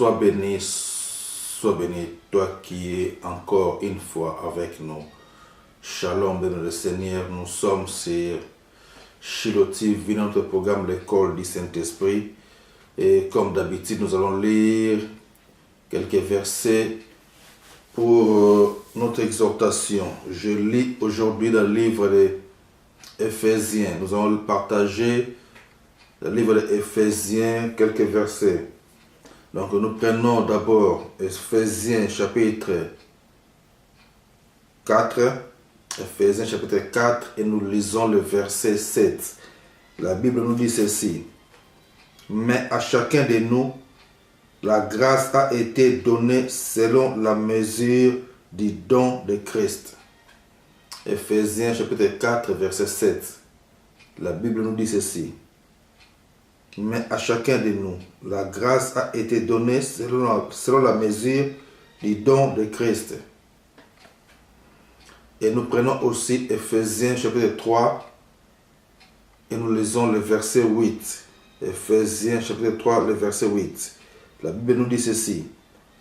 Sois béni, toi qui es encore une fois avec nous. Shalom, béni le Seigneur, nous sommes sur Shiloh TV, notre programme L'école du Saint-Esprit. Et comme d'habitude, nous allons lire quelques versets pour notre exhortation. Je lis aujourd'hui dans le livre des Éphésiens. Nous allons partager le livre des Éphésiens, quelques versets. Donc nous prenons d'abord Éphésiens chapitre 4. Éphésiens chapitre 4 et nous lisons le verset 7. La Bible nous dit ceci. Mais à chacun de nous, la grâce a été donnée selon la mesure du don de Christ. Éphésiens chapitre 4 verset 7. La Bible nous dit ceci. Mais à chacun de nous, la grâce a été donnée selon la mesure du don de Christ. Et nous prenons aussi Éphésiens chapitre 3 et nous lisons le verset 8. Éphésiens chapitre 3, le verset 8. La Bible nous dit ceci.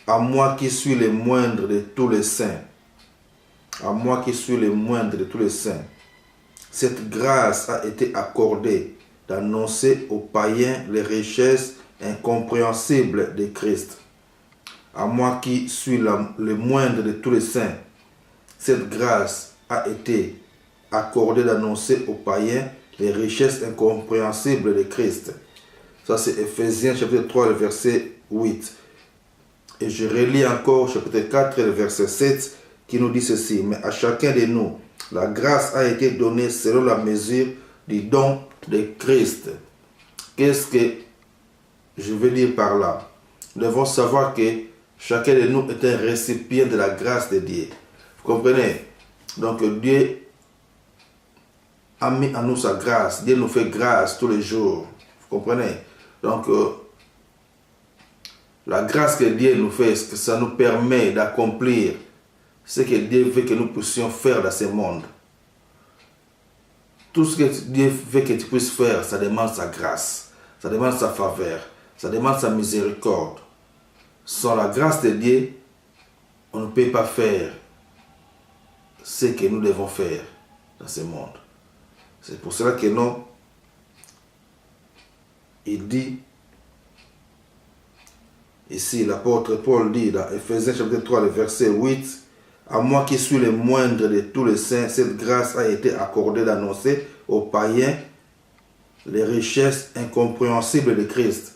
À moi qui suis le moindre de tous les saints. À moi qui suis le moindre de tous les saints. Cette grâce a été accordée d'annoncer aux païens les richesses incompréhensibles de Christ. À moi qui suis le moindre de tous les saints, cette grâce a été accordée d'annoncer aux païens les richesses incompréhensibles de Christ. Ça c'est Éphésiens chapitre 3, le verset 8. Et je relis encore chapitre 4, le verset 7, qui nous dit ceci. Mais à chacun de nous, la grâce a été donnée selon la mesure du don de Christ. Qu'est-ce que je veux dire par là? Nous devons savoir que chacun de nous est un récipient de la grâce de Dieu. Vous comprenez? Donc Dieu a mis en nous sa grâce. Dieu nous fait grâce tous les jours. Vous comprenez? Donc la grâce que Dieu nous fait, ça nous permet d'accomplir ce que Dieu veut que nous puissions faire dans ce monde. Tout ce que Dieu veut que tu puisses faire, ça demande sa grâce, ça demande sa faveur, ça demande sa miséricorde. Sans la grâce de Dieu, on ne peut pas faire ce que nous devons faire dans ce monde. C'est pour cela que non, il dit, ici l'apôtre Paul dit dans Éphésiens chapitre 3, le verset 8, à moi qui suis le moindre de tous les saints, cette grâce a été accordée d'annoncer aux païens les richesses incompréhensibles de Christ.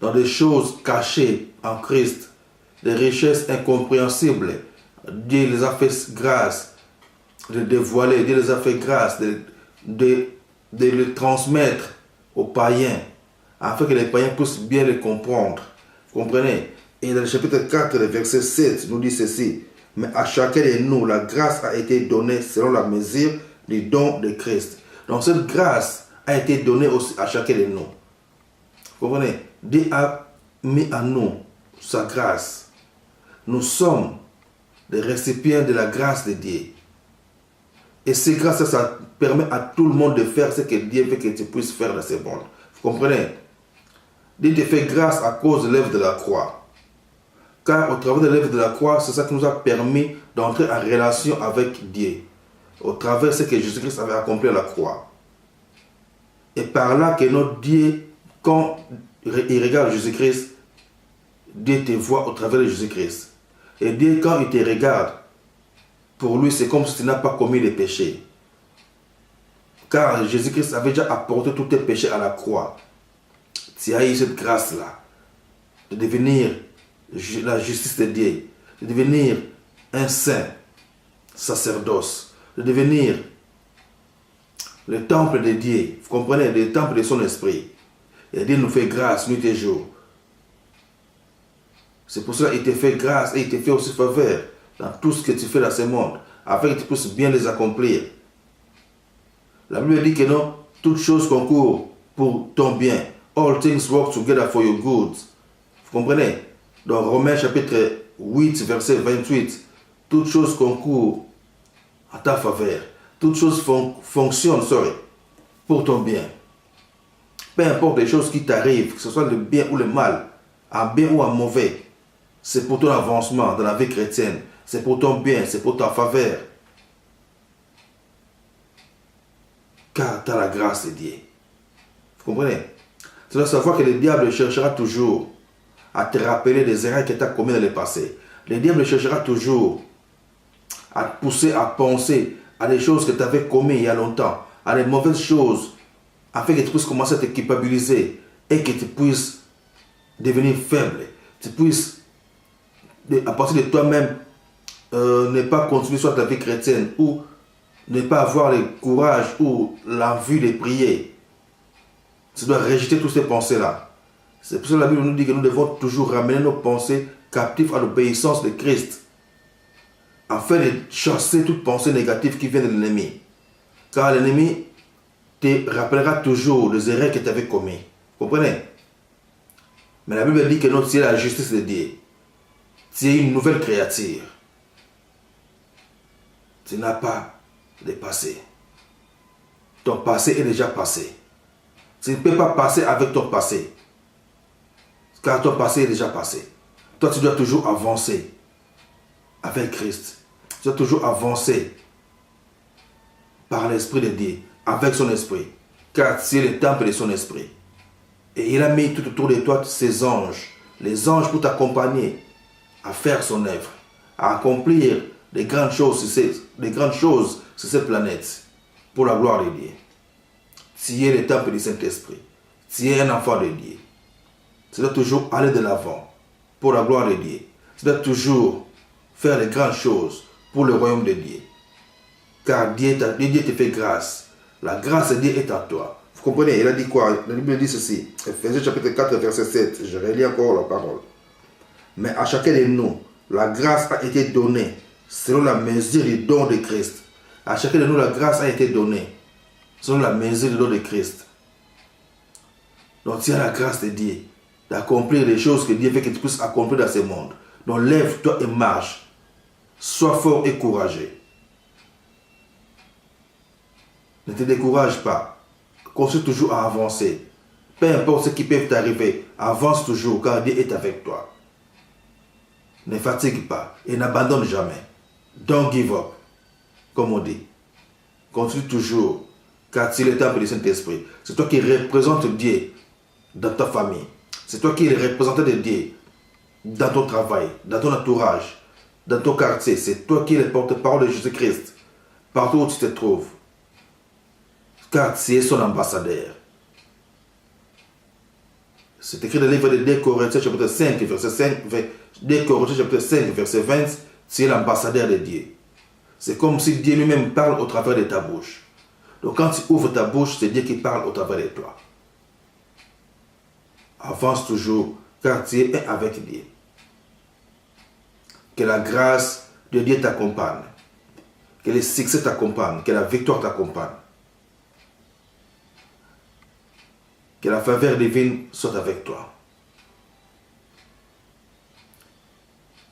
Dans des choses cachées en Christ, des richesses incompréhensibles. Dieu les a fait grâce de dévoiler, Dieu les a fait grâce de les transmettre aux païens, afin que les païens puissent bien les comprendre. Vous comprenez? Et dans le chapitre 4, le verset 7, nous dit ceci. Mais à chacun de nous, la grâce a été donnée selon la mesure du don de Christ. Donc cette grâce a été donnée aussi à chacun de nous. Vous comprenez? Dieu a mis en nous sa grâce. Nous sommes des récipients de la grâce de Dieu. Et cette grâce, ça permet à tout le monde de faire ce que Dieu veut que tu puisses faire dans ce monde. Vous comprenez? Dieu te fait grâce à cause de l'œuvre de la croix. Car au travers de l'œuvre de la croix, c'est ça qui nous a permis d'entrer en relation avec Dieu. Au travers de ce que Jésus-Christ avait accompli à la croix. Et par là que notre Dieu, quand il regarde Jésus-Christ, Dieu te voit au travers de Jésus-Christ. Et Dieu, quand il te regarde, pour lui, c'est comme si tu n'as pas commis les péchés. Car Jésus-Christ avait déjà apporté tous tes péchés à la croix. Tu as eu cette grâce-là de devenir la justice de Dieu, de devenir un saint sacerdoce, de devenir le temple de Dieu, vous comprenez, le temple de son esprit. Et Dieu nous fait grâce nuit et jour. C'est pour cela qu'il te fait grâce et il te fait aussi faveur dans tout ce que tu fais dans ce monde, afin que tu puisses bien les accomplir. La Bible dit que non, toutes choses concourent pour ton bien. All things work together for your good. Vous comprenez? Dans Romains chapitre 8, verset 28, toutes choses concourent à ta faveur. Toutes choses fonctionnent pour ton bien. Peu importe les choses qui t'arrivent, que ce soit le bien ou le mal, en bien ou en mauvais, c'est pour ton avancement dans la vie chrétienne, c'est pour ton bien, c'est pour ta faveur. Car tu as la grâce de Dieu. Vous comprenez? Tu dois savoir que le diable cherchera toujours à te rappeler des erreurs que tu as commises dans le passé. Le diable cherchera toujours à te pousser à penser à des choses que tu avais commises il y a longtemps, à des mauvaises choses, afin que tu puisses commencer à te culpabiliser et que tu puisses devenir faible. Tu puisses, à partir de toi-même, ne pas continuer sur ta vie chrétienne ou ne pas avoir le courage ou l'envie de prier. Tu dois rejeter toutes ces pensées-là. C'est pour ça que la Bible nous dit que nous devons toujours ramener nos pensées captives à l'obéissance de Christ, afin de chasser toute pensée négative qui vient de l'ennemi. Car l'ennemi te rappellera toujours des erreurs que tu avais commises. Vous comprenez? Mais la Bible dit que notre ciel est la justice de Dieu. Tu es une nouvelle créature. Tu n'as pas de passé. Ton passé est déjà passé. Tu ne peux pas passer avec ton passé. Car ton passé est déjà passé. Toi, tu dois toujours avancer avec Christ. Tu dois toujours avancer par l'Esprit de Dieu, avec son Esprit. Car tu es le temple de son Esprit. Et il a mis tout autour de toi ses anges. Les anges pour t'accompagner à faire son œuvre. À accomplir des grandes choses sur cette planète. Pour la gloire de Dieu. Tu es le temple du Saint-Esprit. Tu es un enfant de Dieu. Tu dois toujours aller de l'avant pour la gloire de Dieu. Tu dois toujours faire les grandes choses pour le royaume de Dieu. Car Dieu te fait grâce. La grâce de Dieu est en toi. Vous comprenez? Il a dit quoi? La Bible dit ceci. Ephésiens chapitre 4, verset 7. Je relis encore la parole. Mais à chacun de nous, la grâce a été donnée selon la mesure du don de Christ. À chacun de nous, la grâce a été donnée selon la mesure du don de Christ. Donc, tu as la grâce de Dieu d'accomplir les choses que Dieu veut que tu puisses accomplir dans ce monde. Donc, lève-toi et marche. Sois fort et courageux. Ne te décourage pas. Continue toujours à avancer. Peu importe ce qui peut t'arriver, avance toujours car Dieu est avec toi. Ne fatigue pas et n'abandonne jamais. Don't give up, comme on dit. Continue toujours, car tu es le temple du Saint-Esprit. C'est toi qui représente Dieu dans ta famille. C'est toi qui es le représentant de Dieu dans ton travail, dans ton entourage, dans ton quartier. C'est toi qui es le porte-parole de Jésus-Christ, partout où tu te trouves. Car tu es son ambassadeur. C'est écrit dans le livre de 2 Corinthiens chapitre 5, verset 5, 2 Corinthiens chapitre 5, verset 20, tu es l'ambassadeur de Dieu. C'est comme si Dieu lui-même parle au travers de ta bouche. Donc quand tu ouvres ta bouche, c'est Dieu qui parle au travers de toi. Avance toujours, car tu es avec Dieu. Que la grâce de Dieu t'accompagne. Que le succès t'accompagne. Que la victoire t'accompagne. Que la faveur divine soit avec toi.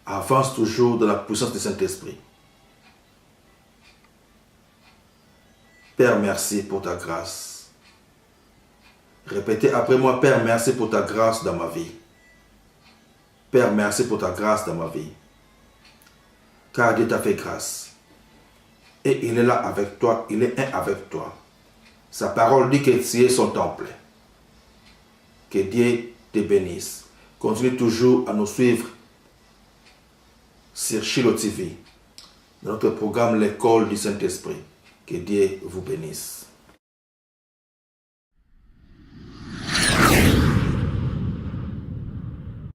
Avance toujours dans la puissance du Saint-Esprit. Père, merci pour ta grâce. Répétez après moi, Père, merci pour ta grâce dans ma vie. Père, merci pour ta grâce dans ma vie. Car Dieu t'a fait grâce. Et il est là avec toi, il est un avec toi. Sa parole dit que tu es son temple. Que Dieu te bénisse. Continue toujours à nous suivre sur Shiloh TV, dans notre programme L'école du Saint-Esprit. Que Dieu vous bénisse.